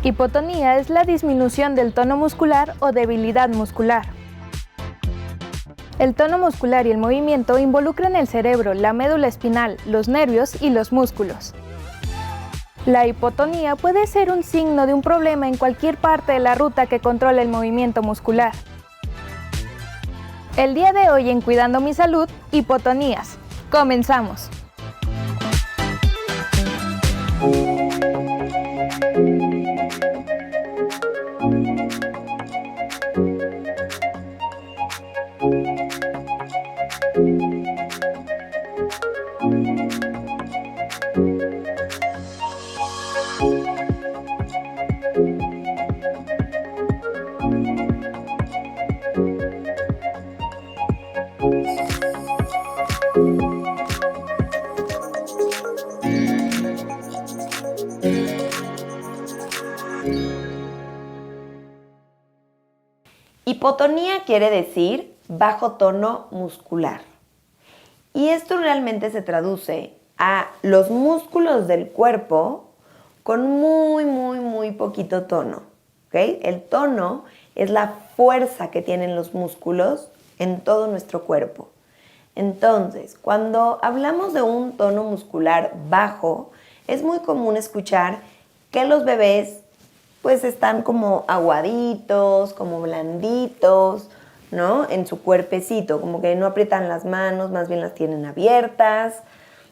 Hipotonía es la disminución del tono muscular o debilidad muscular. El tono muscular y el movimiento involucran el cerebro, la médula espinal, los nervios y los músculos. La hipotonía puede ser un signo de un problema en cualquier parte de la ruta que controla el movimiento muscular. El día de hoy en Cuidando mi Salud, hipotonías. ¡Comenzamos! Hipotonía quiere decir bajo tono muscular. Y esto realmente se traduce a los músculos del cuerpo con muy poquito tono. ¿Okay? El tono es la fuerza que tienen los músculos en todo nuestro cuerpo. Entonces, cuando hablamos de un tono muscular bajo, es muy común escuchar que los bebés pues están como aguaditos, como blanditos, ¿no? En su cuerpecito, como que no aprietan las manos, más bien las tienen abiertas.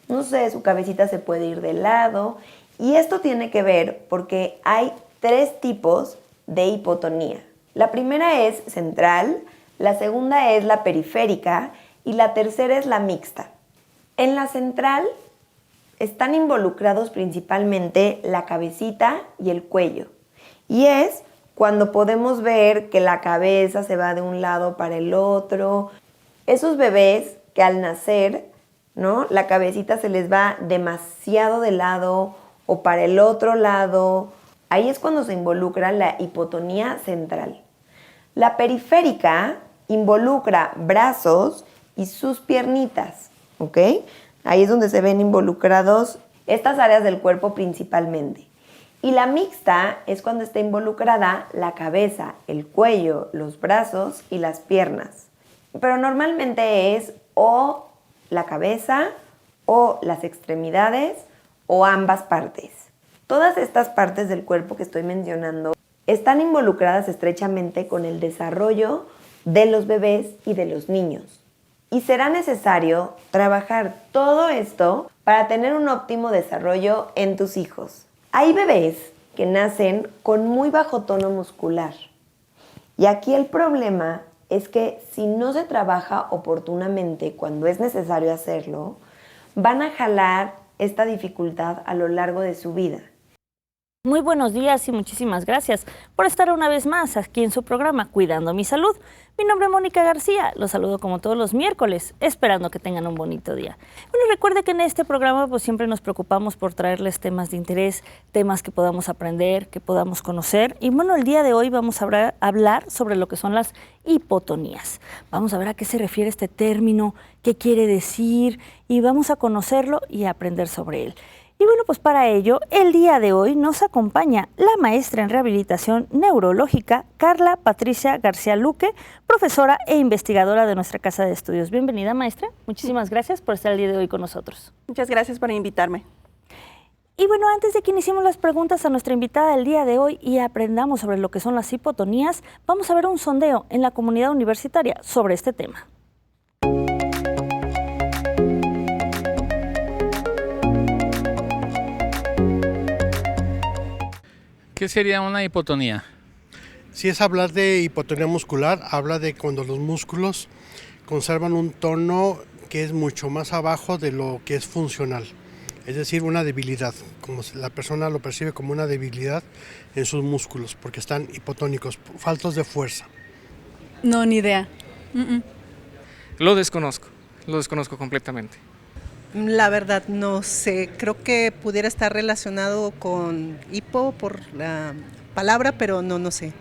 No sé, su cabecita se puede ir de lado. Y esto tiene que ver porque hay 3 tipos de hipotonía. La primera es central, la segunda es la periférica y la tercera es la mixta. En la central están involucrados principalmente la cabecita y el cuello. Y es cuando podemos ver que la cabeza se va de un lado para el otro. Esos bebés que al nacer, ¿no? La cabecita se les va demasiado de lado o para el otro lado. Ahí es cuando se involucra la hipotonía central. La periférica involucra brazos y sus piernitas, ¿ok? Ahí es donde se ven involucrados estas áreas del cuerpo principalmente. Y la mixta es cuando está involucrada la cabeza, el cuello, los brazos y las piernas. Pero normalmente es o la cabeza o las extremidades o ambas partes. Todas estas partes del cuerpo que estoy mencionando están involucradas estrechamente con el desarrollo de los bebés y de los niños. Y será necesario trabajar todo esto para tener un óptimo desarrollo en tus hijos. Hay bebés que nacen con muy bajo tono muscular. Y aquí el problema es que si no se trabaja oportunamente cuando es necesario hacerlo, van a jalar esta dificultad a lo largo de su vida. Muy buenos días y muchísimas gracias por estar una vez más aquí en su programa Cuidando mi Salud. Mi nombre es Mónica García, los saludo como todos los miércoles, esperando que tengan un bonito día. Bueno, recuerde que en este programa pues siempre nos preocupamos por traerles temas de interés, temas que podamos aprender, que podamos conocer. Y bueno, el día de hoy vamos a hablar sobre lo que son las hipotonías. Vamos a ver a qué se refiere este término, qué quiere decir y vamos a conocerlo y a aprender sobre él. Y bueno, pues para ello, el día de hoy nos acompaña la maestra en rehabilitación neurológica, Carla Patricia García Luque, profesora e investigadora de nuestra Casa de Estudios. Bienvenida, maestra. Muchísimas gracias por estar el día de hoy con nosotros. Muchas gracias por invitarme. Y bueno, antes de que iniciemos las preguntas a nuestra invitada del día de hoy y aprendamos sobre lo que son las hipotonías, vamos a ver un sondeo en la comunidad universitaria sobre este tema. ¿Qué sería una hipotonía? Si es hablar de hipotonía muscular, habla de cuando los músculos conservan un tono que es mucho más abajo de lo que es funcional. Es decir, una debilidad, como la persona lo percibe como una debilidad en sus músculos, porque están hipotónicos, faltos de fuerza. No, ni idea. Lo desconozco completamente. La verdad no sé, creo que pudiera estar relacionado con hipo por la palabra, pero no sé.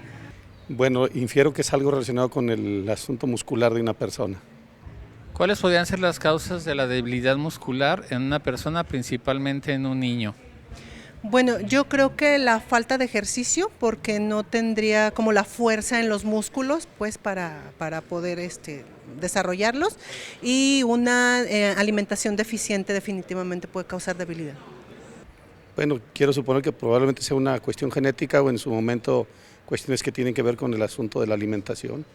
Bueno, infiero que es algo relacionado con el asunto muscular de una persona. ¿Cuáles podrían ser las causas de la debilidad muscular en una persona, principalmente en un niño? Bueno, yo creo que la falta de ejercicio, porque no tendría como la fuerza en los músculos, pues para poder desarrollarlos, y una alimentación deficiente definitivamente puede causar debilidad. Bueno, quiero suponer que probablemente sea una cuestión genética o en su momento cuestiones que tienen que ver con el asunto de la alimentación,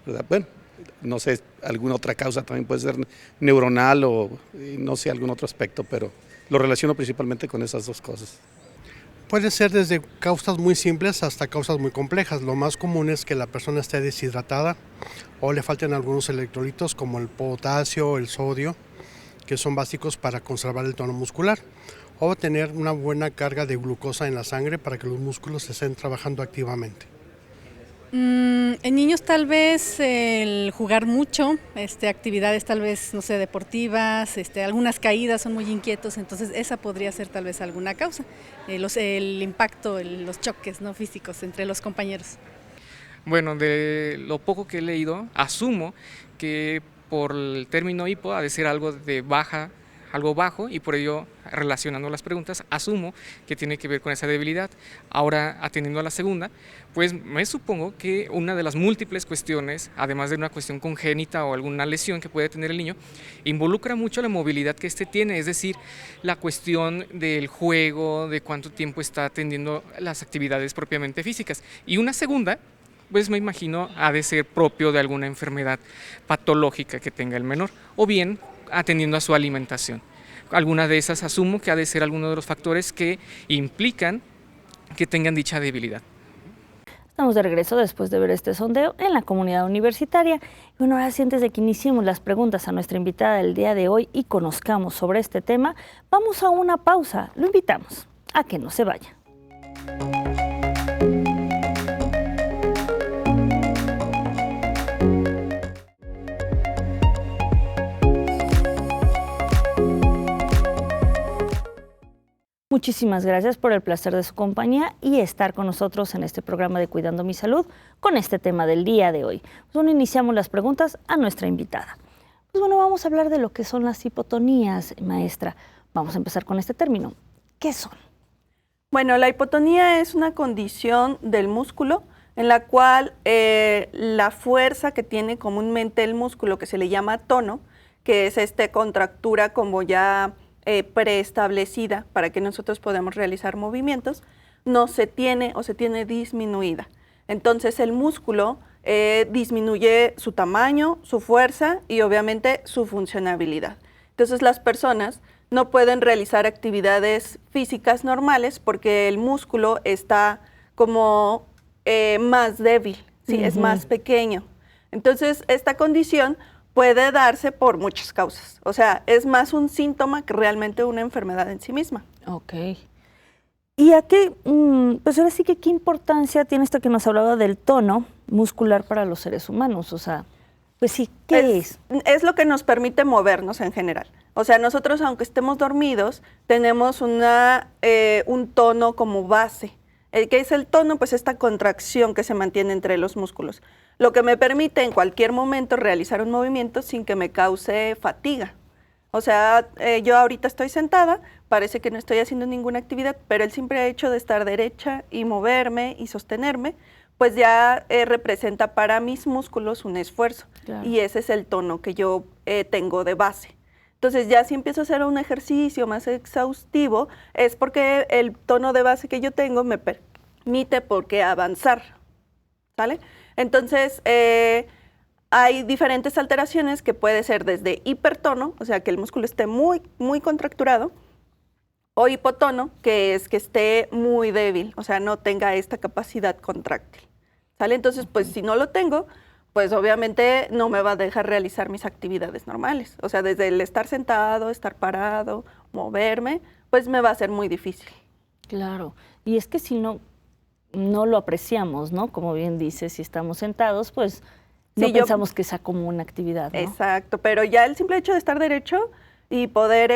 ¿verdad? Bueno, no sé, alguna otra causa también puede ser neuronal o no sé, algún otro aspecto, pero lo relaciono principalmente con esas dos cosas. Puede ser desde causas muy simples hasta causas muy complejas. Lo más común es que la persona esté deshidratada o le falten algunos electrolitos como el potasio, el sodio, que son básicos para conservar el tono muscular, o tener una buena carga de glucosa en la sangre para que los músculos estén trabajando activamente. En niños tal vez el jugar mucho, actividades tal vez, no sé, deportivas, algunas caídas, son muy inquietos, entonces esa podría ser tal vez alguna causa, el impacto, los choques, ¿no?, físicos entre los compañeros. Bueno, de lo poco que he leído, asumo que por el término hipo ha de ser algo bajo, y por ello, relacionando las preguntas, asumo que tiene que ver con esa debilidad. Ahora, atendiendo a la segunda, pues me supongo que una de las múltiples cuestiones, además de una cuestión congénita o alguna lesión que puede tener el niño, involucra mucho la movilidad que tiene, es decir, la cuestión del juego, de cuánto tiempo está atendiendo las actividades propiamente físicas. Y una segunda, pues me imagino, ha de ser propio de alguna enfermedad patológica que tenga el menor, o bien atendiendo a su alimentación. Alguna de esas asumo que ha de ser alguno de los factores que implican que tengan dicha debilidad. Estamos de regreso después de ver este sondeo en la comunidad universitaria. Y bueno, ahora sí, antes de que iniciemos las preguntas a nuestra invitada del día de hoy y conozcamos sobre este tema, vamos a una pausa. Lo invitamos a que no se vaya. Muchísimas gracias por el placer de su compañía y estar con nosotros en este programa de Cuidando mi Salud con este tema del día de hoy. Pues bueno, iniciamos las preguntas a nuestra invitada. Pues bueno, vamos a hablar de lo que son las hipotonías, maestra. Vamos a empezar con este término. ¿Qué son? Bueno, la hipotonía es una condición del músculo en la cual la fuerza que tiene comúnmente el músculo, que se le llama tono, que es contractura como ya preestablecida para que nosotros podamos realizar movimientos, no se tiene o se tiene disminuida. Entonces el músculo disminuye su tamaño, su fuerza y obviamente su funcionabilidad. Entonces las personas no pueden realizar actividades físicas normales porque el músculo está como más débil, ¿sí? Es más pequeño. Entonces esta condición puede darse por muchas causas. O sea, es más un síntoma que realmente una enfermedad en sí misma. Ok. ¿Y a qué, pues ahora sí que qué importancia tiene esto que nos hablaba del tono muscular para los seres humanos? O sea, pues sí, ¿qué es? Es lo que nos permite movernos en general. O sea, nosotros, aunque estemos dormidos, tenemos un tono como base. ¿Qué es el tono? Pues esta contracción que se mantiene entre los músculos. Lo que me permite en cualquier momento realizar un movimiento sin que me cause fatiga. O sea, yo ahorita estoy sentada, parece que no estoy haciendo ninguna actividad, pero el simple hecho de estar derecha y moverme y sostenerme, pues ya representa para mis músculos un esfuerzo. Claro. Y ese es el tono que yo tengo de base. Entonces ya si empiezo a hacer un ejercicio más exhaustivo, es porque el tono de base que yo tengo me permite avanzar, ¿sale? Entonces hay diferentes alteraciones que puede ser desde hipertono, o sea que el músculo esté muy, muy contracturado, o hipotono, que es que esté muy débil, o sea no tenga esta capacidad contráctil, ¿sale? Entonces pues si no lo tengo, pues obviamente no me va a dejar realizar mis actividades normales. O sea, desde el estar sentado, estar parado, moverme, pues me va a ser muy difícil. Claro, y es que si no lo apreciamos, ¿no? Como bien dice, si estamos sentados, pues no pensamos que sea como una actividad, ¿no? Exacto, pero ya el simple hecho de estar derecho y poder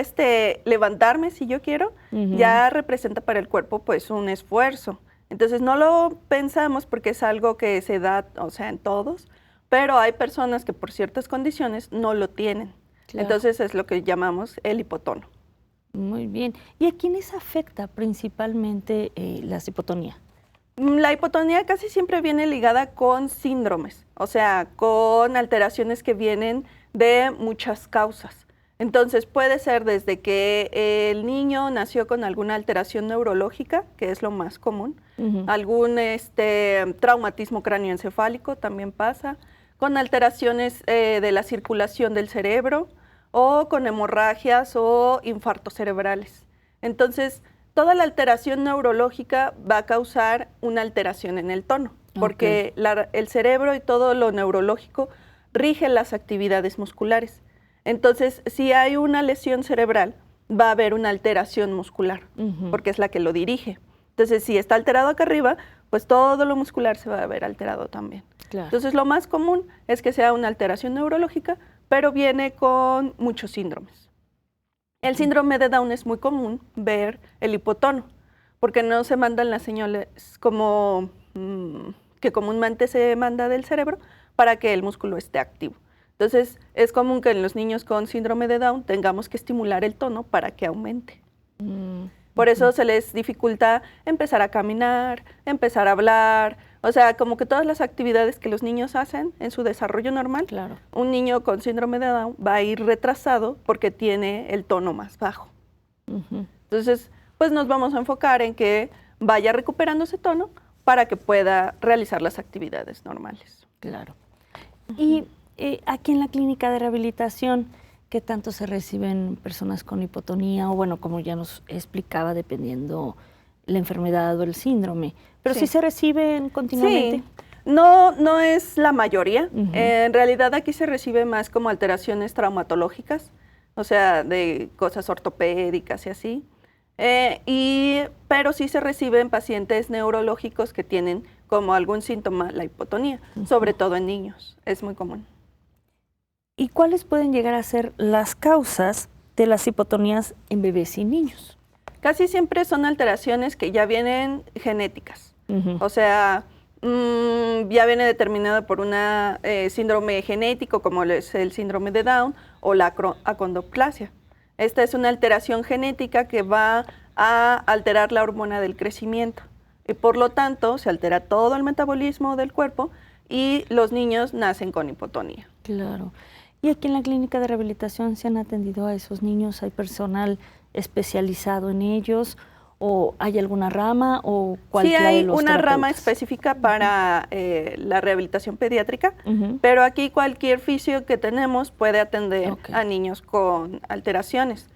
levantarme si yo quiero, ya representa para el cuerpo pues un esfuerzo. Entonces no lo pensamos porque es algo que se da, o sea, en todos, pero hay personas que por ciertas condiciones no lo tienen. Claro. Entonces es lo que llamamos el hipotono. Muy bien. ¿Y a quiénes afecta principalmente la hipotonía? La hipotonía casi siempre viene ligada con síndromes, o sea, con alteraciones que vienen de muchas causas. Entonces puede ser desde que el niño nació con alguna alteración neurológica, que es lo más común, algún traumatismo cráneoencefálico también pasa, con alteraciones de la circulación del cerebro o con hemorragias o infartos cerebrales. Entonces, toda la alteración neurológica va a causar una alteración en el tono, porque el cerebro y todo lo neurológico rige las actividades musculares. Entonces, si hay una lesión cerebral, va a haber una alteración muscular, porque es la que lo dirige. Entonces, si está alterado acá arriba, pues todo lo muscular se va a ver alterado también. Claro. Entonces, lo más común es que sea una alteración neurológica, pero viene con muchos síndromes. El síndrome de Down es muy común ver el hipotono, porque no se mandan las señales como que comúnmente se manda del cerebro para que el músculo esté activo. Entonces, es común que en los niños con síndrome de Down tengamos que estimular el tono para que aumente. Por eso se les dificulta empezar a caminar, empezar a hablar, o sea, como que todas las actividades que los niños hacen en su desarrollo normal, un niño con síndrome de Down va a ir retrasado porque tiene el tono más bajo. Entonces, pues nos vamos a enfocar en que vaya recuperando ese tono para que pueda realizar las actividades normales. Claro. Y aquí en la clínica de rehabilitación, ¿qué tanto se reciben personas con hipotonía? O bueno, como ya nos explicaba, dependiendo la enfermedad o el síndrome. Pero sí se reciben continuamente. Sí. No es la mayoría. En realidad aquí se recibe más como alteraciones traumatológicas, o sea, de cosas ortopédicas y así. Pero sí se reciben pacientes neurológicos que tienen como algún síntoma la hipotonía, sobre todo en niños. Es muy común. ¿Y cuáles pueden llegar a ser las causas de las hipotonías en bebés y niños? Casi siempre son alteraciones que ya vienen genéticas. O sea, ya viene determinado por una síndrome genético, como es el síndrome de Down o la acondroplasia. Esta es una alteración genética que va a alterar la hormona del crecimiento. Y por lo tanto, se altera todo el metabolismo del cuerpo y los niños nacen con hipotonía. Claro. ¿Y aquí en la clínica de rehabilitación se han atendido a esos niños? ¿Hay personal especializado en ellos? ¿O hay alguna rama? ¿O cualquiera de los Sí, hay una rama terapeutas? específica para la rehabilitación pediátrica, pero aquí cualquier fisio que tenemos puede atender a niños con alteraciones.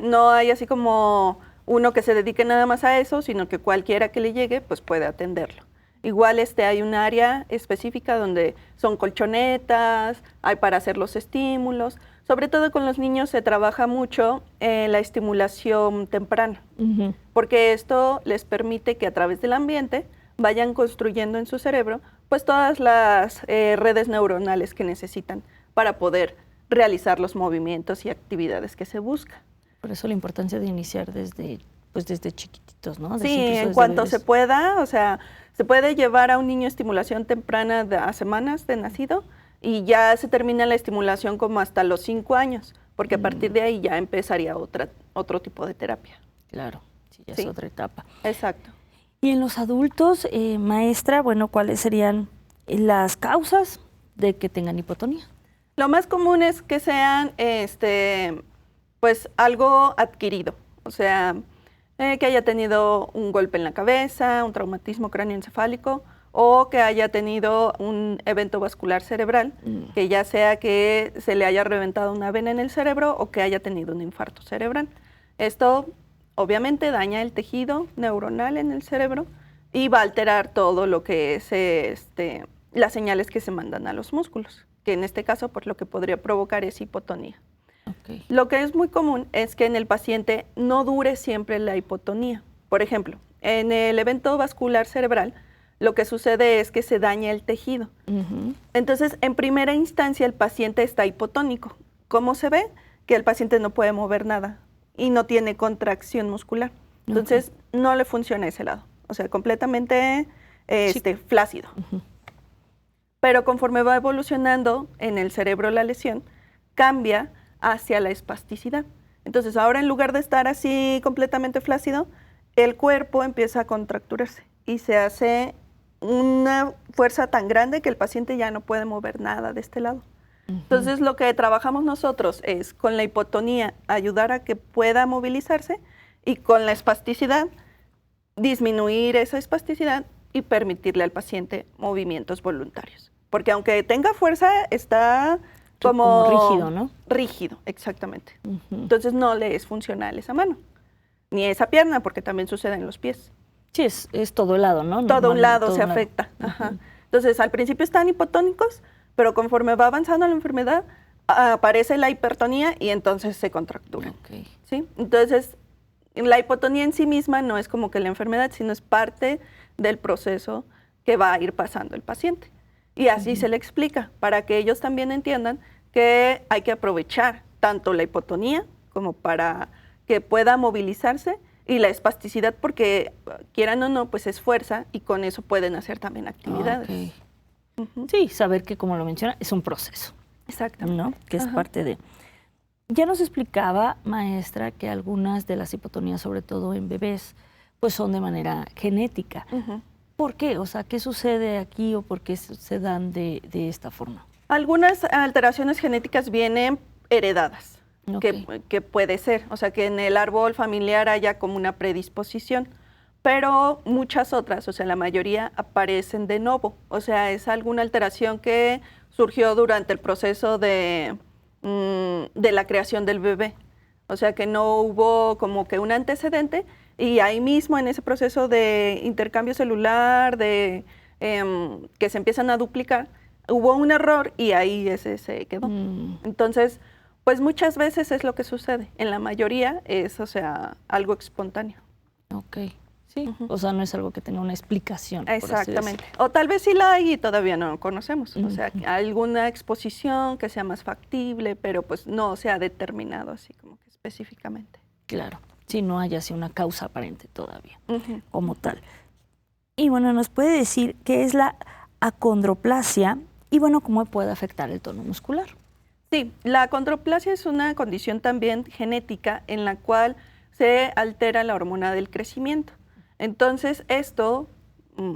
No hay así como uno que se dedique nada más a eso, sino que cualquiera que le llegue pues puede atenderlo. Igual hay un área específica donde son colchonetas, hay para hacer los estímulos. Sobre todo con los niños se trabaja mucho en la estimulación temprana, porque esto les permite que a través del ambiente vayan construyendo en su cerebro pues todas las redes neuronales que necesitan para poder realizar los movimientos y actividades que se buscan. Por eso la importancia de iniciar desde chiquititos, ¿no? Sí, en cuanto se pueda, o sea, se puede llevar a un niño estimulación temprana a semanas de nacido y ya se termina la estimulación como hasta los 5 años, porque a partir de ahí ya empezaría otro tipo de terapia. Claro, sí, ya es otra etapa. Exacto. Y en los adultos, maestra, bueno, ¿cuáles serían las causas de que tengan hipotonía? Lo más común es que sean, pues, algo adquirido, o sea, que haya tenido un golpe en la cabeza, un traumatismo cráneoencefálico, o que haya tenido un evento vascular cerebral, que ya sea que se le haya reventado una vena en el cerebro o que haya tenido un infarto cerebral. Esto obviamente daña el tejido neuronal en el cerebro y va a alterar todo lo que es las señales que se mandan a los músculos, que en este caso pues lo que podría provocar es hipotonía. Lo que es muy común es que en el paciente no dure siempre la hipotonía. Por ejemplo, en el evento vascular cerebral, lo que sucede es que se daña el tejido. Entonces, en primera instancia, el paciente está hipotónico. ¿Cómo se ve? Que el paciente no puede mover nada y no tiene contracción muscular. Entonces, no le funciona ese lado. O sea, completamente flácido. Pero conforme va evolucionando en el cerebro la lesión, cambia hacia la espasticidad. Entonces ahora en lugar de estar así completamente flácido, el cuerpo empieza a contracturarse y se hace una fuerza tan grande que el paciente ya no puede mover nada de este lado. Entonces lo que trabajamos nosotros es con la hipotonía ayudar a que pueda movilizarse y con la espasticidad disminuir esa espasticidad y permitirle al paciente movimientos voluntarios. Porque aunque tenga fuerza, está como rígido, ¿no? Rígido, exactamente. Entonces no le es funcional esa mano, ni esa pierna, porque también sucede en los pies. Sí, es todo el lado, ¿no? Todo un lado Todo se un lado. afecta. Ajá. Entonces al principio están hipotónicos, pero conforme va avanzando la enfermedad, aparece la hipertonía y entonces se contracturan. Ok. ¿Sí? Entonces, la hipotonía en sí misma no es como que la enfermedad, sino es parte del proceso que va a ir pasando el paciente. Y así se le explica, para que ellos también entiendan que hay que aprovechar tanto la hipotonía como para que pueda movilizarse y la espasticidad, porque quieran o no, pues es fuerza y con eso pueden hacer también actividades. Ok. Sí, saber que, como lo menciona, es un proceso, Exactamente. ¿no? Que es Ajá. parte de... Ya nos explicaba, maestra, que algunas de las hipotonías, sobre todo en bebés, pues son de manera genética. ¿Por qué? O sea, ¿qué sucede aquí o por qué se dan de esta forma? Algunas alteraciones genéticas vienen heredadas, Ok. que puede ser, o sea, que en el árbol familiar haya como una predisposición, pero muchas otras, o sea, la mayoría aparecen de novo, o sea, es alguna alteración que surgió durante el proceso de la creación del bebé, o sea, que no hubo como que un antecedente y ahí mismo en ese proceso de intercambio celular, de que se empiezan a duplicar, hubo un error y ahí ese se quedó. Entonces, pues muchas veces es lo que sucede. En la mayoría es, o sea, algo espontáneo. Ok, sí. O sea, no es algo que tenga una explicación. por así Exactamente. decirlo. O tal vez sí la hay y todavía no lo conocemos. O sea, alguna exposición que sea más factible, pero pues no se ha determinado así como que específicamente. Claro, si no hay así una causa aparente todavía, como tal. Y bueno, ¿nos puede decir qué es la acondroplasia y bueno, cómo puede afectar el tono muscular? Sí, la acondroplasia es una condición también genética en la cual se altera la hormona del crecimiento. Entonces, esto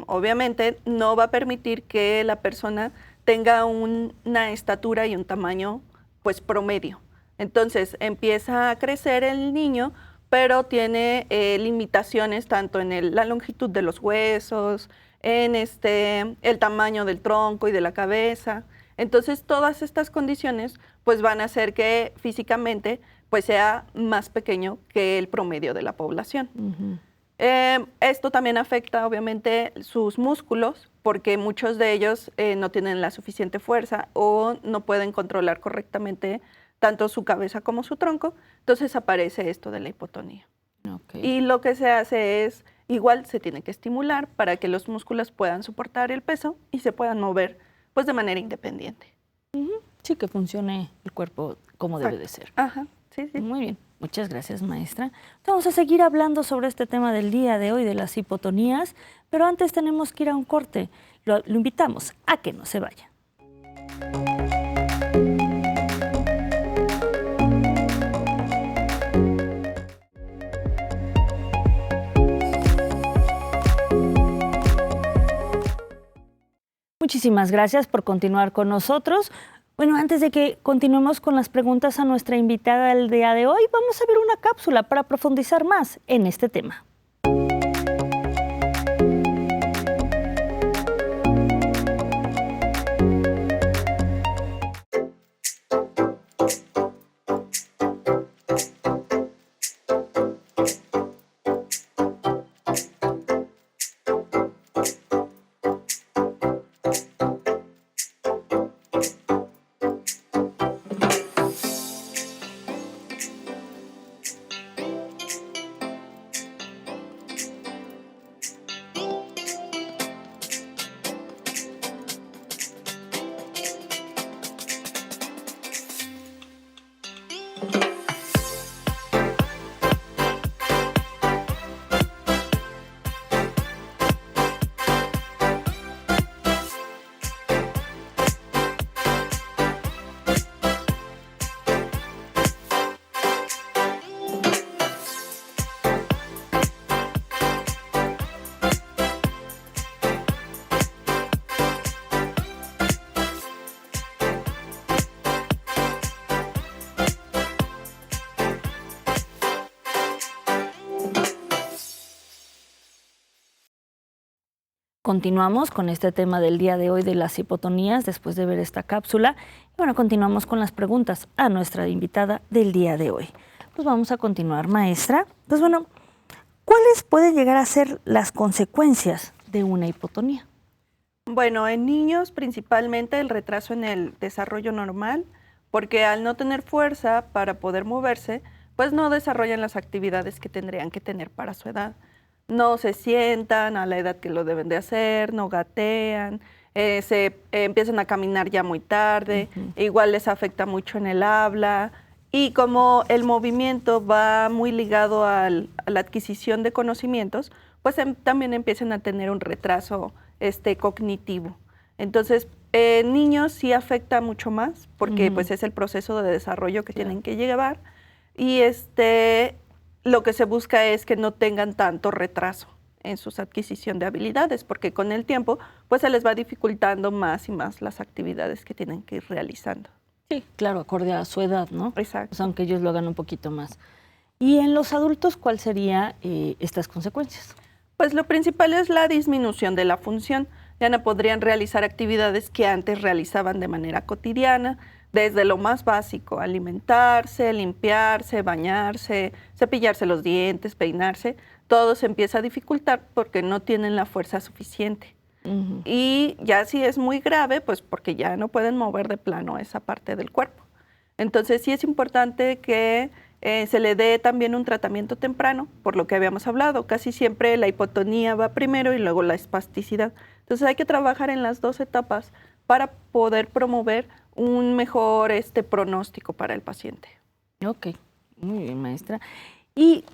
obviamente no va a permitir que la persona tenga una estatura y un tamaño pues promedio. Entonces, empieza a crecer el niño, pero tiene limitaciones tanto en la longitud de los huesos, en el tamaño del tronco y de la cabeza. Entonces, todas estas condiciones pues van a hacer que físicamente pues sea más pequeño que el promedio de la población. Esto también afecta obviamente sus músculos porque muchos de ellos no tienen la suficiente fuerza o no pueden controlar correctamente tanto su cabeza como su tronco, entonces aparece esto de la hipotonía. Okay. Y lo que se hace es, igual se tiene que estimular para que los músculos puedan soportar el peso y se puedan mover pues de manera independiente. Sí, que funcione el cuerpo como debe de ser. Ajá, sí, sí. Muy bien, muchas gracias, maestra. Vamos a seguir hablando sobre este tema del día de hoy, de las hipotonías, pero antes tenemos que ir a un corte. Lo invitamos a que no se vaya. Muchísimas gracias por continuar con nosotros. Bueno, antes de que continuemos con las preguntas a nuestra invitada del día de hoy, vamos a ver una cápsula para profundizar más en este tema. Continuamos con este tema del día de hoy de las hipotonías después de ver esta cápsula. Y bueno, continuamos con las preguntas a nuestra invitada del día de hoy. Pues vamos a continuar, maestra. Pues bueno, ¿cuáles pueden llegar a ser las consecuencias de una hipotonía? Bueno, en niños principalmente el retraso en el desarrollo normal, porque al no tener fuerza para poder moverse, pues no desarrollan las actividades que tendrían que tener para su edad. No se sientan a la edad que lo deben de hacer, no gatean, empiezan a caminar ya muy tarde, igual les afecta mucho en el habla, y como el movimiento va muy ligado a la adquisición de conocimientos, pues también empiezan a tener un retraso cognitivo. Entonces, niños sí afecta mucho más, porque pues es el proceso de desarrollo que tienen que llevar, y lo que se busca es que no tengan tanto retraso en su adquisición de habilidades, porque con el tiempo pues se les va dificultando más y más las actividades que tienen que ir realizando. Sí, claro, acorde a su edad, ¿no? Exacto. Pues aunque ellos lo hagan un poquito más. ¿Y en los adultos cuál serían estas consecuencias? Pues lo principal es la disminución de la función. Ya no podrían realizar actividades que antes realizaban de manera cotidiana, desde lo más básico, alimentarse, limpiarse, bañarse, cepillarse los dientes, peinarse, todo se empieza a dificultar porque no tienen la fuerza suficiente. Y ya si es muy grave, pues porque ya no pueden mover de plano esa parte del cuerpo. Entonces sí es importante que se le dé también un tratamiento temprano, por lo que habíamos hablado. Casi siempre la hipotonía va primero y luego la espasticidad. Entonces hay que trabajar en las dos etapas para poder promover un mejor pronóstico para el paciente. Ok, muy bien, maestra. ¿Y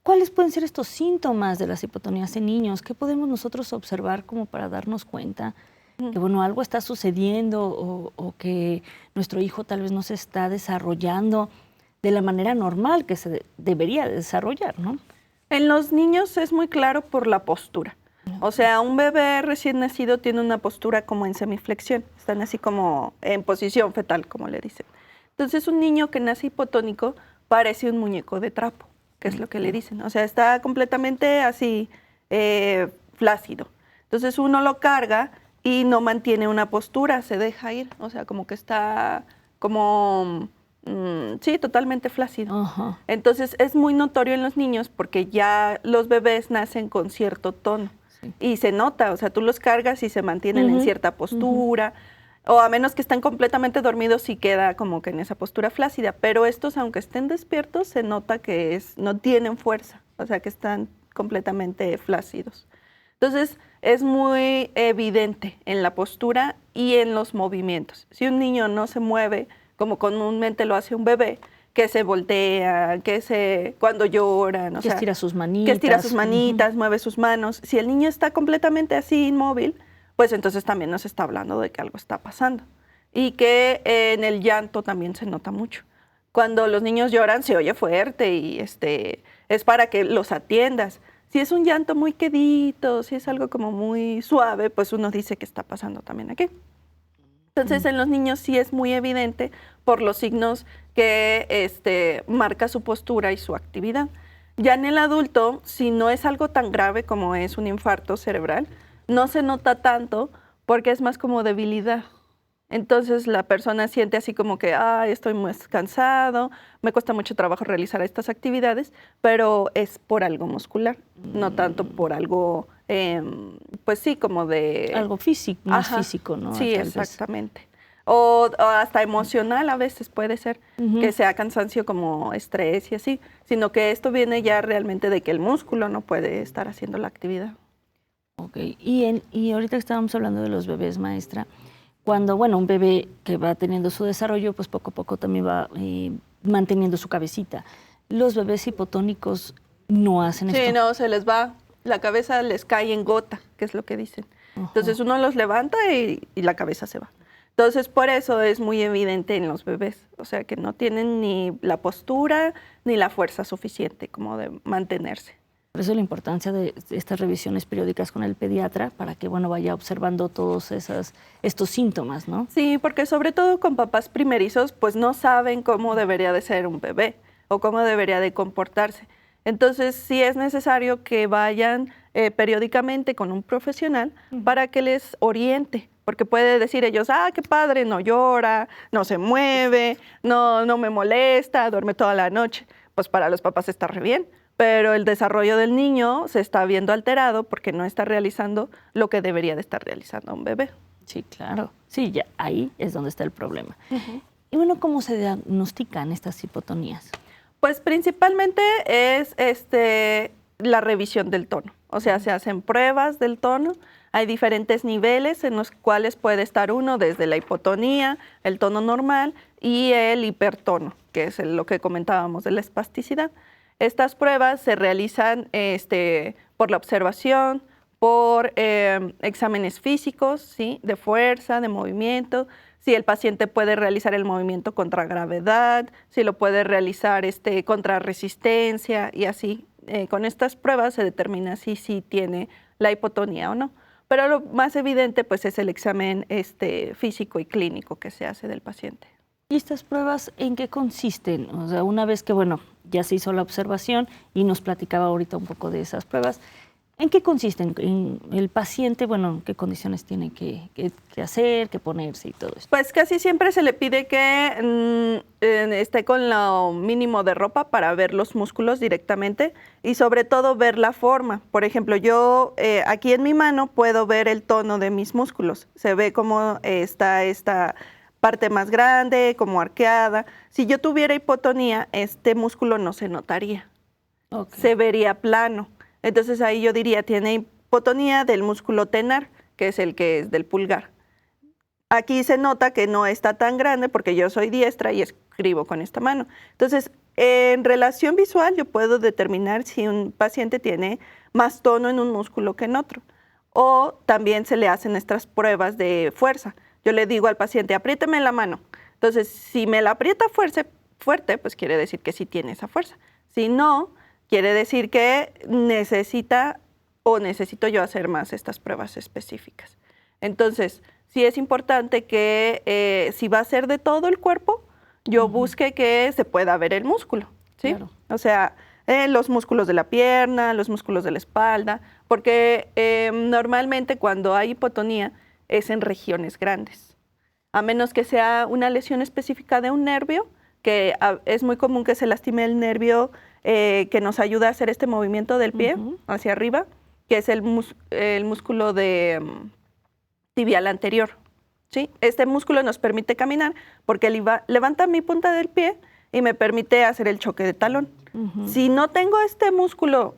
cuáles pueden ser estos síntomas de las hipotonías en niños? ¿Qué podemos nosotros observar como para darnos cuenta que bueno, algo está sucediendo o que nuestro hijo tal vez no se está desarrollando de la manera normal que se debería desarrollar, ¿no? En los niños es muy claro por la postura. O sea, un bebé recién nacido tiene una postura como en semiflexión, están así como en posición fetal, como le dicen. Entonces, un niño que nace hipotónico parece un muñeco de trapo, que es lo que le dicen. O sea, está completamente así flácido. Entonces, uno lo carga y no mantiene una postura, se deja ir. O sea, como que está como, sí, totalmente flácido. Entonces, es muy notorio en los niños porque ya los bebés nacen con cierto tono. Y se nota, o sea, tú los cargas y se mantienen en cierta postura, o a menos que estén completamente dormidos sí queda como que en esa postura flácida, pero estos, aunque estén despiertos, se nota que no tienen fuerza, o sea, que están completamente flácidos. Entonces, es muy evidente en la postura y en los movimientos. Si un niño no se mueve, como comúnmente lo hace un bebé, que se voltea, cuando lloran, que estira sus manitas. Que estira sus manitas, mueve sus manos. Si el niño está completamente así inmóvil, pues entonces también nos está hablando de que algo está pasando. Y que en el llanto también se nota mucho. Cuando los niños lloran se oye fuerte y es para que los atiendas. Si es un llanto muy quedito, si es algo como muy suave, pues uno dice que está pasando también aquí. Entonces, en los niños sí es muy evidente por los signos que marca su postura y su actividad. Ya en el adulto, si no es algo tan grave como es un infarto cerebral, no se nota tanto porque es más como debilidad. Entonces, la persona siente así como que, estoy muy cansado, me cuesta mucho trabajo realizar estas actividades, pero es por algo muscular, no tanto por algo, pues sí, como de... Algo físico, más físico, ¿no? Sí, exactamente. O hasta emocional a veces puede ser, que sea cansancio como estrés y así, sino que esto viene ya realmente de que el músculo no puede estar haciendo la actividad. Ok, y ahorita que estábamos hablando de los bebés, maestra, cuando, bueno, un bebé que va teniendo su desarrollo, pues poco a poco también va manteniendo su cabecita. Los bebés hipotónicos no hacen esto. Sí, no, se les va, la cabeza les cae en gota, que es lo que dicen. Entonces uno los levanta y la cabeza se va. Entonces por eso es muy evidente en los bebés, o sea que no tienen ni la postura ni la fuerza suficiente como de mantenerse. Por eso la importancia de estas revisiones periódicas con el pediatra para que, bueno, vaya observando todos estos síntomas, ¿no? Sí, porque sobre todo con papás primerizos, pues no saben cómo debería de ser un bebé o cómo debería de comportarse. Entonces, sí es necesario que vayan periódicamente con un profesional para que les oriente, porque puede decir ellos, qué padre, no llora, no se mueve, no me molesta, duerme toda la noche. Pues para los papás está re bien, pero el desarrollo del niño se está viendo alterado porque no está realizando lo que debería de estar realizando un bebé. Sí, claro. Sí, ya ahí es donde está el problema. Y bueno, ¿cómo se diagnostican estas hipotonías? Pues principalmente es la revisión del tono. O sea, se hacen pruebas del tono. Hay diferentes niveles en los cuales puede estar uno desde la hipotonía, el tono normal y el hipertono, que es lo que comentábamos de la espasticidad. Estas pruebas se realizan por la observación, por exámenes físicos, ¿sí? De fuerza, de movimiento, si el paciente puede realizar el movimiento contra gravedad, si lo puede realizar contra resistencia y así. Con estas pruebas se determina si tiene la hipotonía o no. Pero lo más evidente pues es el examen físico y clínico que se hace del paciente. ¿Y estas pruebas en qué consisten? O sea, una vez que, bueno, ya se hizo la observación y nos platicaba ahorita un poco de esas pruebas, ¿en qué consisten? En el paciente, bueno, ¿qué condiciones tiene que hacer, que ponerse y todo eso? Pues casi siempre se le pide que esté con lo mínimo de ropa para ver los músculos directamente y sobre todo ver la forma. Por ejemplo, yo aquí en mi mano puedo ver el tono de mis músculos. Se ve cómo está esta parte más grande, como arqueada. Si yo tuviera hipotonía, este músculo no se notaría. Okay. Se vería plano. Entonces ahí yo diría, tiene hipotonía del músculo tenar, que es el que es del pulgar. Aquí se nota que no está tan grande porque yo soy diestra y escribo con esta mano. Entonces, en relación visual yo puedo determinar si un paciente tiene más tono en un músculo que en otro. O también se le hacen estas pruebas de fuerza. Yo le digo al paciente, apriéteme la mano. Entonces, si me la aprieta fuerte, pues quiere decir que sí tiene esa fuerza. Si no, quiere decir que necesito yo hacer más estas pruebas específicas. Entonces, sí es importante que si va a ser de todo el cuerpo, yo busque que se pueda ver el músculo, ¿sí? Claro. O sea, los músculos de la pierna, los músculos de la espalda, porque normalmente cuando hay hipotonía es en regiones grandes. A menos que sea una lesión específica de un nervio, que es muy común que se lastime el nervio que nos ayuda a hacer este movimiento del pie hacia arriba, que es el músculo de tibial anterior, ¿sí? Este músculo nos permite caminar porque levanta mi punta del pie y me permite hacer el choque de talón. Si no tengo este músculo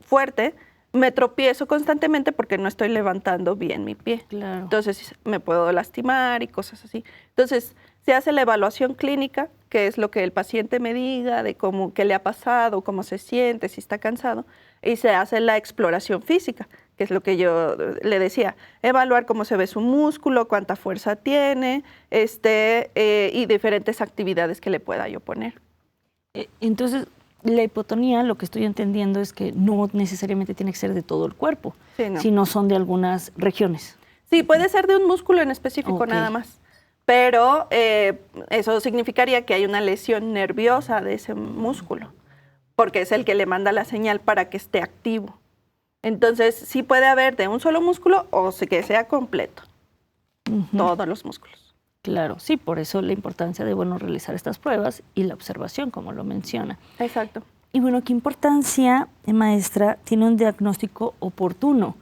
fuerte, me tropiezo constantemente porque no estoy levantando bien mi pie. Claro. Entonces me puedo lastimar y cosas así. Entonces se hace la evaluación clínica, que es lo que el paciente me diga de qué le ha pasado, cómo se siente, si está cansado, y se hace la exploración física, que es lo que yo le decía, evaluar cómo se ve su músculo, cuánta fuerza tiene, y diferentes actividades que le pueda yo poner. Entonces, la hipotonía, lo que estoy entendiendo es que no necesariamente tiene que ser de todo el cuerpo, sino son de algunas regiones. Sí, puede ser de un músculo en específico nada más, pero eso significaría que hay una lesión nerviosa de ese músculo, porque es el que le manda la señal para que esté activo. Entonces, sí puede haber de un solo músculo o que sea completo, todos los músculos. Claro, sí, por eso la importancia de, realizar estas pruebas y la observación, como lo menciona. Exacto. Y bueno, ¿qué importancia, maestra, tiene un diagnóstico oportuno?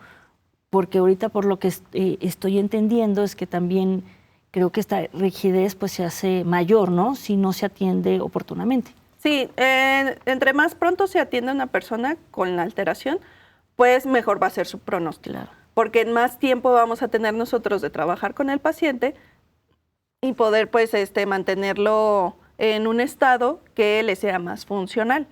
Porque ahorita por lo que estoy entendiendo es que también creo que esta rigidez pues se hace mayor, ¿no? Si no se atiende oportunamente. Sí, entre más pronto se atiende a una persona con la alteración, pues mejor va a ser su pronóstico. Claro. Porque en más tiempo vamos a tener nosotros de trabajar con el paciente y poder pues mantenerlo en un estado que le sea más funcional.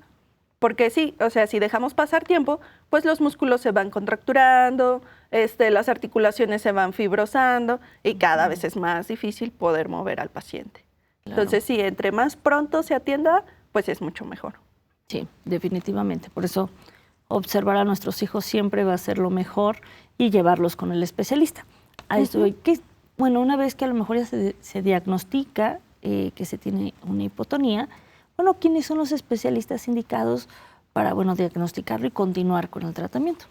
Porque sí, o sea, si dejamos pasar tiempo, pues los músculos se van contracturando, las articulaciones se van fibrosando y cada vez es más difícil poder mover al paciente. Claro. Entonces sí, entre más pronto se atienda, pues es mucho mejor. Sí, definitivamente. Por eso observar a nuestros hijos siempre va a ser lo mejor y llevarlos con el especialista. A esto, una vez que a lo mejor ya se diagnostica que se tiene una hipotonía, ¿quiénes son los especialistas indicados para, diagnosticarlo y continuar con el tratamiento?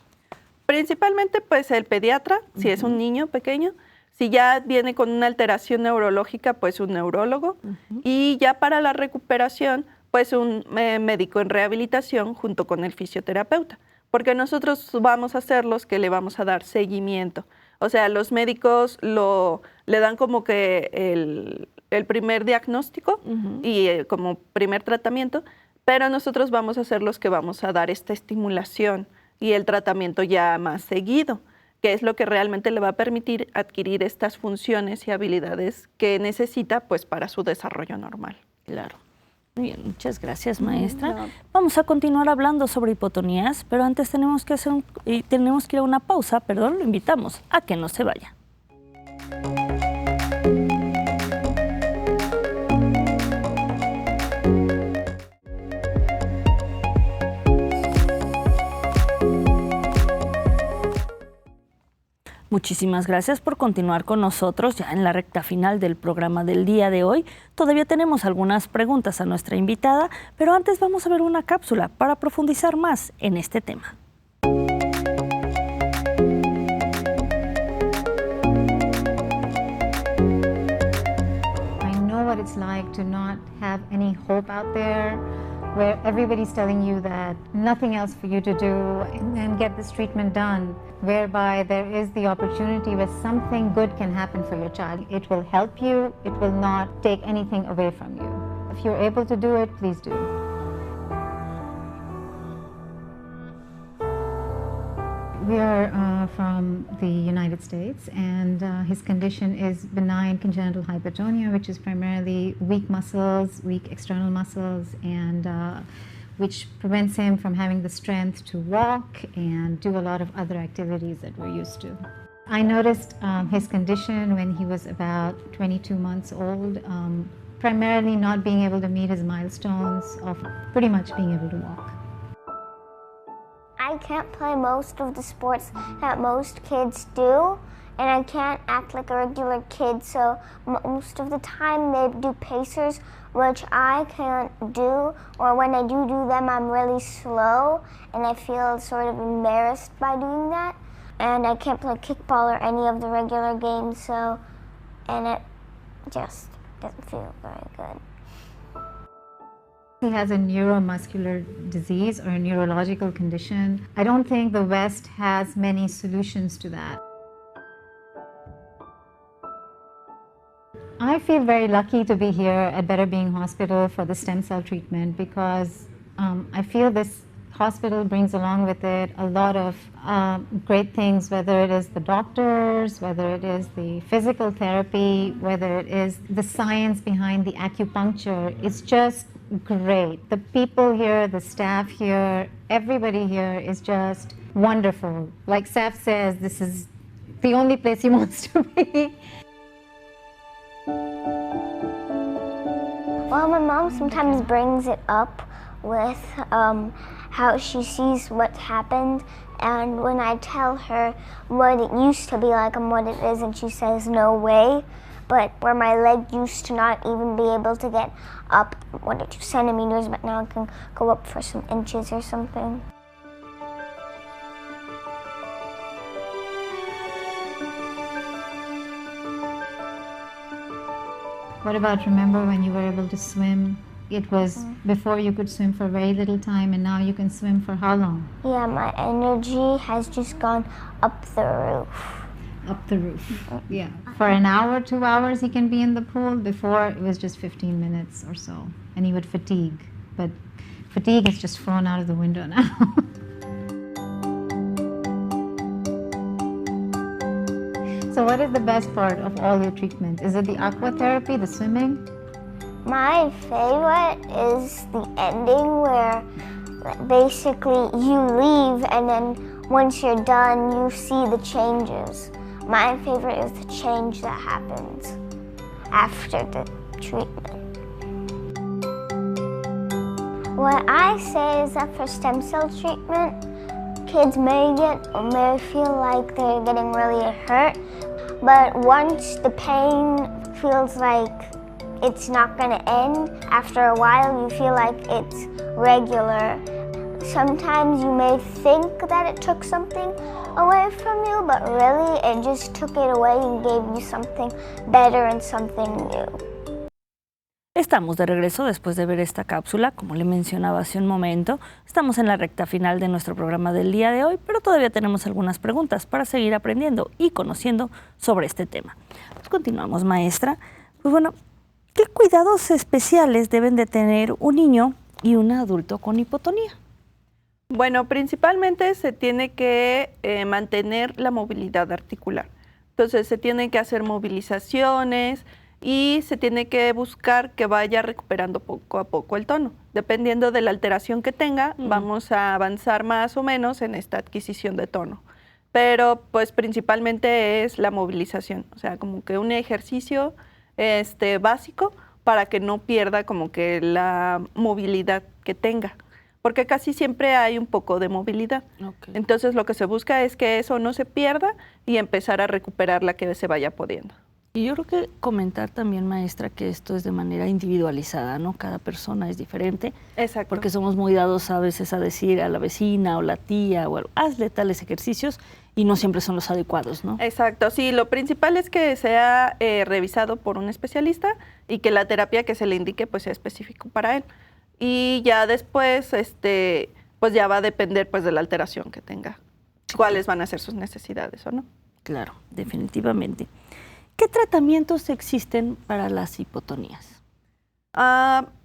Principalmente pues el pediatra, si es un niño pequeño. Si ya viene con una alteración neurológica, pues un neurólogo. Y ya para la recuperación, pues un médico en rehabilitación junto con el fisioterapeuta. Porque nosotros vamos a ser los que le vamos a dar seguimiento. O sea, los médicos le dan como que el primer diagnóstico y como primer tratamiento, pero nosotros vamos a ser los que vamos a dar esta estimulación y el tratamiento ya más seguido, que es lo que realmente le va a permitir adquirir estas funciones y habilidades que necesita pues para su desarrollo normal. Claro. Muy bien, muchas gracias, maestra. Vamos a continuar hablando sobre hipotonías, pero antes tenemos que ir a una pausa, lo invitamos a que no se vaya. Muchísimas gracias por continuar con nosotros ya en la recta final del programa del día de hoy. Todavía tenemos algunas preguntas a nuestra invitada, pero antes vamos a ver una cápsula para profundizar más en este tema. I know what it's like to not have any hope out there, where everybody's telling you that nothing else for you to do and get this treatment done, whereby there is the opportunity where something good can happen for your child. It will help you, it will not take anything away from you. If you're able to do it, please do. We are from the United States, and his condition is benign congenital hypertonia, which is primarily weak muscles, weak external muscles, and which prevents him from having the strength to walk and do a lot of other activities that we're used to. I noticed his condition when he was about 22 months old, primarily not being able to meet his milestones of pretty much being able to walk. I can't play most of the sports that most kids do, and I can't act like a regular kid, so most of the time they do pacers, which I can't do, or when I do them, I'm really slow, and I feel sort of embarrassed by doing that. And I can't play kickball or any of the regular games, and it just doesn't feel very good. He has a neuromuscular disease or a neurological condition. I don't think the West has many solutions to that. I feel very lucky to be here at Better Being Hospital for the stem cell treatment because I feel this hospital brings along with it a lot of great things, whether it is the doctors, whether it is the physical therapy, whether it is the science behind the acupuncture. It's just great. The people here, the staff here, everybody here is just wonderful. Like Saf says, this is the only place he wants to be. Well, my mom sometimes brings it up with how she sees what's happened, and when I tell her what it used to be like and what it is, and she says no way, but where my leg used to not even be able to get up 1 or 2 centimeters, but now it can go up for some inches or something. What about, remember when you were able to swim? It was before you could swim for very little time, and now you can swim for how long? Yeah, my energy has just gone up the roof. Up the roof, yeah. For an hour, 2 hours he can be in the pool. Before it was just 15 minutes or so, and he would fatigue. But fatigue is just thrown out of the window now. So what is the best part of all your treatments? Is it the aqua therapy, the swimming? My favorite is the ending where basically you leave and then once you're done you see the changes. My favorite is the change that happens after the treatment. What I say is that for stem cell treatment, kids may feel like they're getting really hurt, but once the pain feels like it's not going to end, after a while you feel like it's regular. sometimes you may think that it took something away from you, but really it just took it away and gave you something better and something new. Estamos de regreso después de ver esta cápsula, como le mencionaba hace un momento. Estamos en la recta final de nuestro programa del día de hoy, pero todavía tenemos algunas preguntas para seguir aprendiendo y conociendo sobre este tema. Pues continuamos, maestra. Pues bueno, ¿qué cuidados especiales deben de tener un niño y un adulto con hipotonía? Bueno, principalmente se tiene que mantener la movilidad articular. Entonces se tienen que hacer movilizaciones y se tiene que buscar que vaya recuperando poco a poco el tono. Dependiendo de la alteración que tenga, vamos a avanzar más o menos en esta adquisición de tono. Pero pues principalmente es la movilización, o sea, como que un ejercicio básico para que no pierda como que la movilidad que tenga, porque casi siempre hay un poco de movilidad. Okay. Entonces lo que se busca es que eso no se pierda y empezar a recuperar la que se vaya pudiendo. Y yo creo que comentar también, maestra, que esto es de manera individualizada, ¿no? Cada persona es diferente. Exacto. Porque somos muy dados a veces a decir a la vecina o la tía, o hazle tales ejercicios, y no siempre son los adecuados, ¿no? Exacto, sí, lo principal es que sea revisado por un especialista y que la terapia que se le indique pues sea específico para él. Y ya después, pues ya va a depender pues de la alteración que tenga, cuáles van a ser sus necesidades o no. Claro, definitivamente. ¿Qué tratamientos existen para las hipotonías?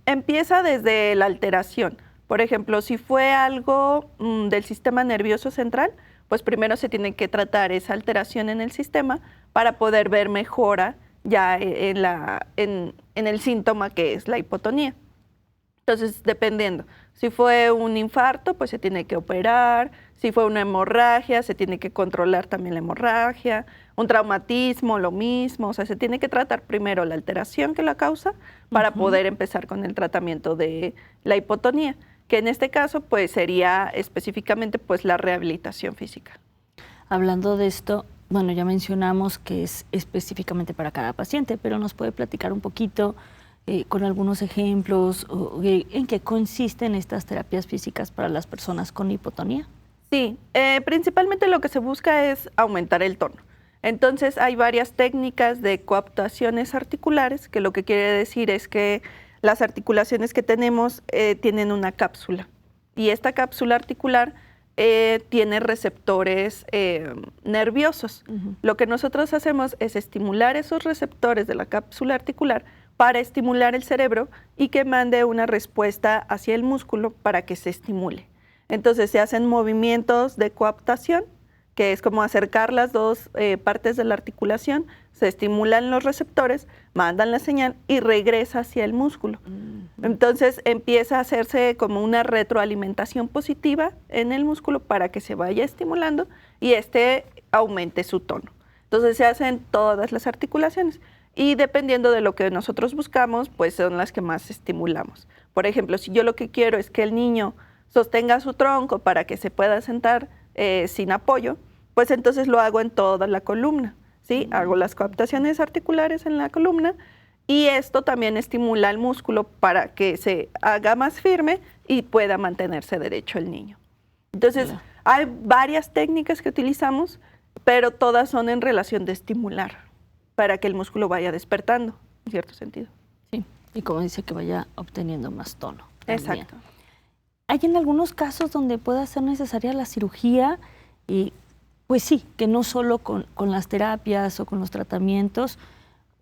Empieza desde la alteración. Por ejemplo, si fue algo del sistema nervioso central, pues primero se tiene que tratar esa alteración en el sistema para poder ver mejora ya en el síntoma que es la hipotonía. Entonces, dependiendo, si fue un infarto, pues se tiene que operar, si fue una hemorragia, se tiene que controlar también la hemorragia, un traumatismo, lo mismo, o sea, se tiene que tratar primero la alteración que la causa para poder empezar con el tratamiento de la hipotonía, que en este caso pues sería específicamente pues la rehabilitación física. Hablando de esto, bueno, ya mencionamos que es específicamente para cada paciente, pero nos puede platicar un poquito con algunos ejemplos en qué consisten estas terapias físicas para las personas con hipotonía. Sí, principalmente lo que se busca es aumentar el tono. Entonces hay varias técnicas de coaptaciones articulares, que lo que quiere decir es que las articulaciones que tenemos tienen una cápsula y esta cápsula articular tiene receptores nerviosos. Lo que nosotros hacemos es estimular esos receptores de la cápsula articular para estimular el cerebro y que mande una respuesta hacia el músculo para que se estimule. Entonces se hacen movimientos de coaptación, que es como acercar las dos partes de la articulación, se estimulan los receptores, mandan la señal y regresa hacia el músculo. Entonces empieza a hacerse como una retroalimentación positiva en el músculo para que se vaya estimulando y aumente su tono. Entonces se hacen todas las articulaciones y dependiendo de lo que nosotros buscamos, pues son las que más estimulamos. Por ejemplo, si yo lo que quiero es que el niño sostenga su tronco para que se pueda sentar sin apoyo, pues entonces lo hago en toda la columna, ¿sí? Hago las coaptaciones articulares en la columna y esto también estimula el músculo para que se haga más firme y pueda mantenerse derecho el niño. Entonces, hay varias técnicas que utilizamos, pero todas son en relación de estimular para que el músculo vaya despertando, en cierto sentido. Sí, y como dice, que vaya obteniendo más tono. También. Exacto. ¿Hay en algunos casos donde pueda ser necesaria la cirugía? Y pues sí, que no solo con las terapias o con los tratamientos,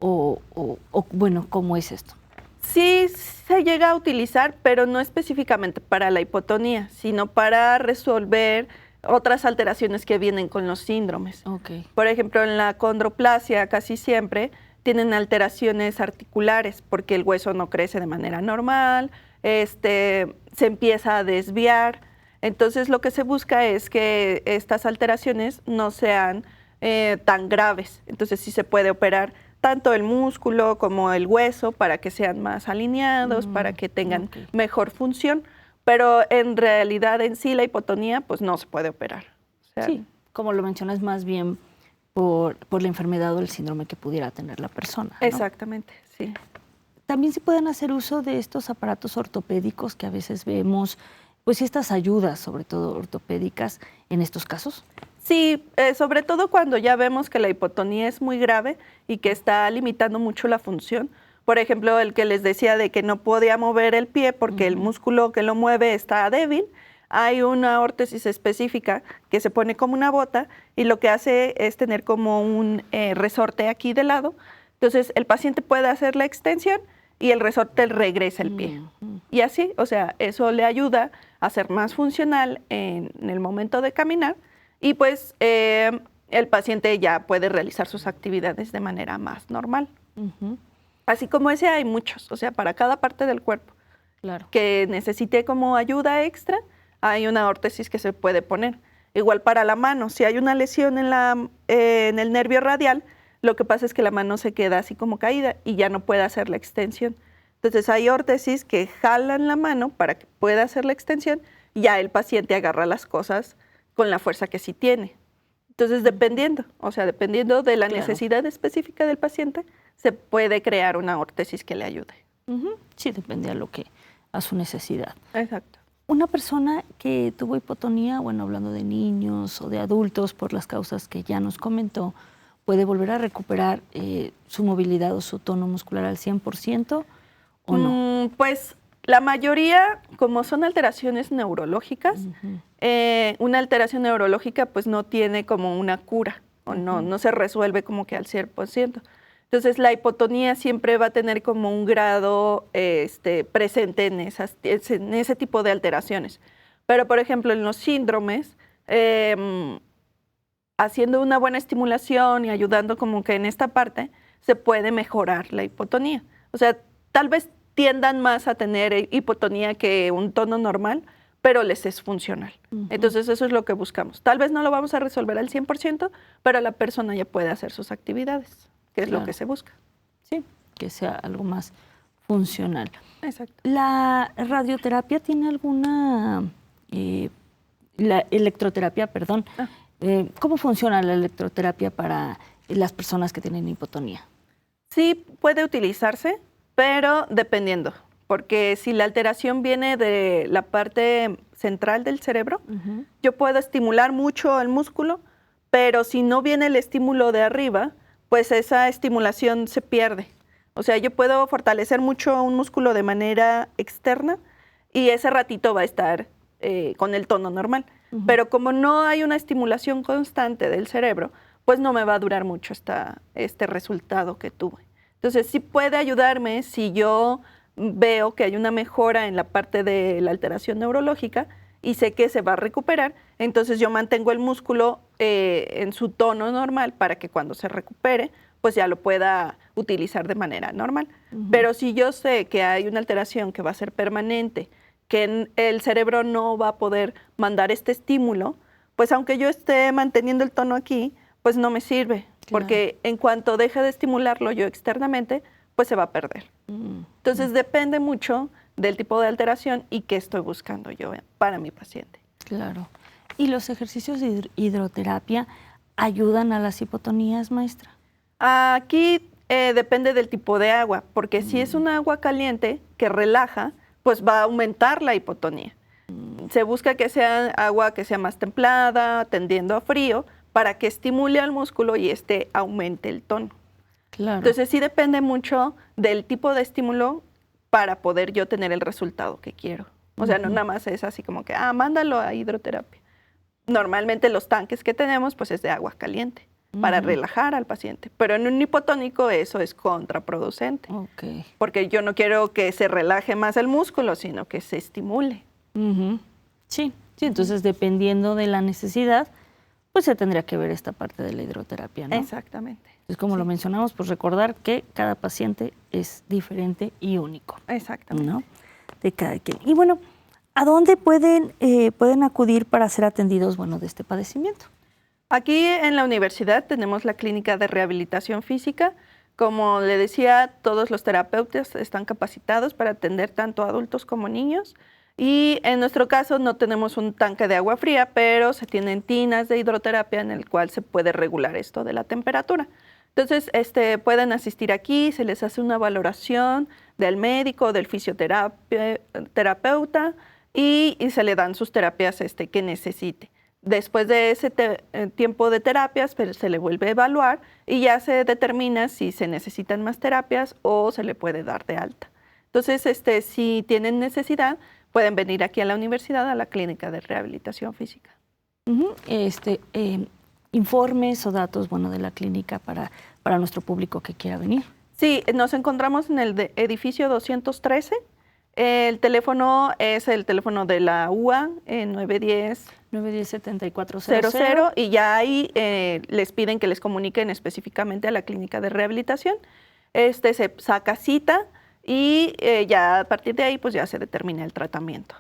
bueno, ¿cómo es esto? Sí se llega a utilizar, pero no específicamente para la hipotonía, sino para resolver otras alteraciones que vienen con los síndromes. Okay. Por ejemplo, en la condroplasia casi siempre tienen alteraciones articulares porque el hueso no crece de manera normal, se empieza a desviar. Entonces lo que se busca es que estas alteraciones no sean tan graves. Entonces sí se puede operar tanto el músculo como el hueso para que sean más alineados, para que tengan mejor función. Pero en realidad en sí la hipotonía pues no se puede operar. O sea, sí, como lo mencionas, más bien por la enfermedad o el síndrome que pudiera tener la persona, ¿no? Exactamente, sí. También se pueden hacer uso de estos aparatos ortopédicos que a veces vemos pues estas ayudas, sobre todo ortopédicas, en estos casos? Sí, sobre todo cuando ya vemos que la hipotonía es muy grave y que está limitando mucho la función. Por ejemplo, el que les decía de que no podía mover el pie porque el músculo que lo mueve está débil. Hay una órtesis específica que se pone como una bota y lo que hace es tener como un resorte aquí de lado. Entonces, el paciente puede hacer la extensión y el resorte regresa el pie. Y así, o sea, eso le ayuda a ser más funcional en el momento de caminar y pues el paciente ya puede realizar sus actividades de manera más normal. Así como ese hay muchos, o sea, para cada parte del cuerpo que necesite como ayuda extra, hay una órtesis que se puede poner. Igual para la mano, si hay una lesión en el nervio radial, lo que pasa es que la mano se queda así como caída y ya no puede hacer la extensión. Entonces hay órtesis que jalan la mano para que pueda hacer la extensión y ya el paciente agarra las cosas con la fuerza que sí tiene. Entonces dependiendo de la necesidad específica del paciente, se puede crear una órtesis que le ayude. Sí, depende a su necesidad. Exacto. Una persona que tuvo hipotonía, bueno, hablando de niños o de adultos por las causas que ya nos comentó, ¿puede volver a recuperar su movilidad o su tono muscular al 100% o no? Pues la mayoría, como son alteraciones neurológicas, una alteración neurológica pues no tiene como una cura o no se resuelve como que al 100%. Entonces la hipotonía siempre va a tener como un grado presente en ese tipo de alteraciones. Pero por ejemplo en los síndromes, haciendo una buena estimulación y ayudando como que en esta parte, se puede mejorar la hipotonía. O sea, tal vez tiendan más a tener hipotonía que un tono normal, pero les es funcional. Entonces eso es lo que buscamos. Tal vez no lo vamos a resolver al 100%, pero la persona ya puede hacer sus actividades, que es lo que se busca. Sí, que sea algo más funcional. Exacto. ¿La radioterapia tiene alguna, la electroterapia, perdón, ¿cómo funciona la electroterapia para las personas que tienen hipotonía? Sí, puede utilizarse, pero dependiendo, porque si la alteración viene de la parte central del cerebro, yo puedo estimular mucho el músculo, pero si no viene el estímulo de arriba, pues esa estimulación se pierde. O sea, yo puedo fortalecer mucho un músculo de manera externa y ese ratito va a estar con el tono normal. Pero como no hay una estimulación constante del cerebro, pues no me va a durar mucho este resultado que tuve. Entonces, sí puede ayudarme si yo veo que hay una mejora en la parte de la alteración neurológica y sé que se va a recuperar, entonces yo mantengo el músculo en su tono normal para que cuando se recupere, pues ya lo pueda utilizar de manera normal. Pero si yo sé que hay una alteración que va a ser permanente, que el cerebro no va a poder mandar este estímulo, pues aunque yo esté manteniendo el tono aquí, pues no me sirve, porque en cuanto deje de estimularlo yo externamente, pues se va a perder. Entonces depende mucho del tipo de alteración y qué estoy buscando yo para mi paciente. Claro. ¿Y los ejercicios de hidroterapia ayudan a las hipotonías, maestra? Aquí depende del tipo de agua, porque si es un agua caliente que relaja, pues va a aumentar la hipotonía. Se busca que sea agua que sea más templada, tendiendo a frío, para que estimule al músculo y aumente el tono. Claro. Entonces sí depende mucho del tipo de estímulo para poder yo tener el resultado que quiero. O sea, no nada más es así como que, mándalo a hidroterapia. Normalmente los tanques que tenemos pues es de agua caliente para relajar al paciente. Pero en un hipotónico eso es contraproducente. Porque yo no quiero que se relaje más el músculo, sino que se estimule. Sí, entonces dependiendo de la necesidad, pues se tendría que ver esta parte de la hidroterapia, ¿no? Exactamente. Es como lo mencionamos, pues recordar que cada paciente es diferente y único. Exactamente. ¿No? De cada quien. Y bueno, ¿a dónde pueden acudir para ser atendidos, de este padecimiento? Aquí en la universidad tenemos la clínica de rehabilitación física. Como le decía, todos los terapeutas están capacitados para atender tanto adultos como niños. Y en nuestro caso no tenemos un tanque de agua fría, pero se tienen tinas de hidroterapia en el cual se puede regular esto de la temperatura. Entonces, pueden asistir aquí, se les hace una valoración del médico, del fisioterapeuta, y se le dan sus terapias que necesite. Después de ese tiempo de terapias, pues, se le vuelve a evaluar y ya se determina si se necesitan más terapias o se le puede dar de alta. Entonces, si tienen necesidad, pueden venir aquí a la universidad, a la clínica de rehabilitación física. Informes o datos, de la clínica para nuestro público que quiera venir. Sí, nos encontramos en el edificio 213. El teléfono es el teléfono de la UA, 910-7400. y ya ahí les piden que les comuniquen específicamente a la clínica de rehabilitación. Se saca cita y ya a partir de ahí pues ya se determina el tratamiento.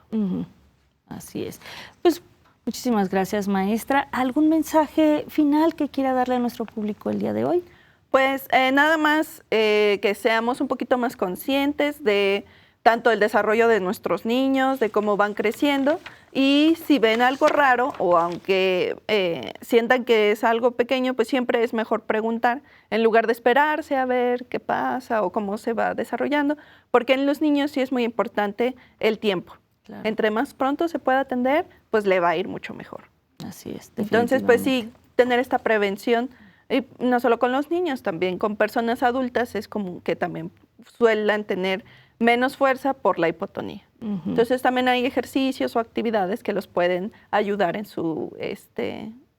Así es. Pues muchísimas gracias, maestra. ¿Algún mensaje final que quiera darle a nuestro público el día de hoy? Pues nada más que seamos un poquito más conscientes de tanto el desarrollo de nuestros niños, de cómo van creciendo, y si ven algo raro o aunque sientan que es algo pequeño, pues siempre es mejor preguntar en lugar de esperarse a ver qué pasa o cómo se va desarrollando, porque en los niños sí es muy importante el tiempo. Claro. Entre más pronto se pueda atender, pues le va a ir mucho mejor. Así es. Entonces, pues sí, tener esta prevención, y no solo con los niños, también con personas adultas es común que también suelen tener menos fuerza por la hipotonía. Entonces también hay ejercicios o actividades que los pueden ayudar en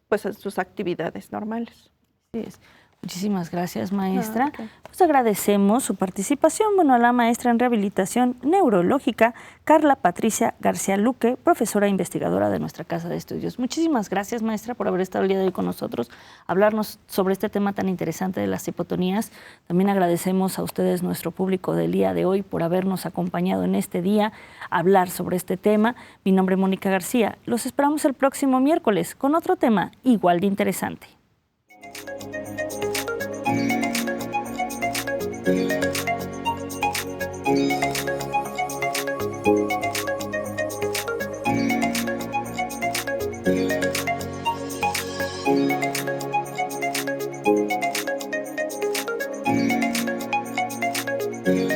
pues en sus actividades normales. Así es. Muchísimas gracias, maestra. Pues agradecemos su participación, a la maestra en rehabilitación neurológica, Carla Patricia García Luque, profesora e investigadora de nuestra Casa de Estudios. Muchísimas gracias, maestra, por haber estado el día de hoy con nosotros, hablarnos sobre este tema tan interesante de las hipotonías. También agradecemos a ustedes, nuestro público del día de hoy, por habernos acompañado en este día a hablar sobre este tema. Mi nombre es Mónica García. Los esperamos el próximo miércoles con otro tema igual de interesante. Thank you.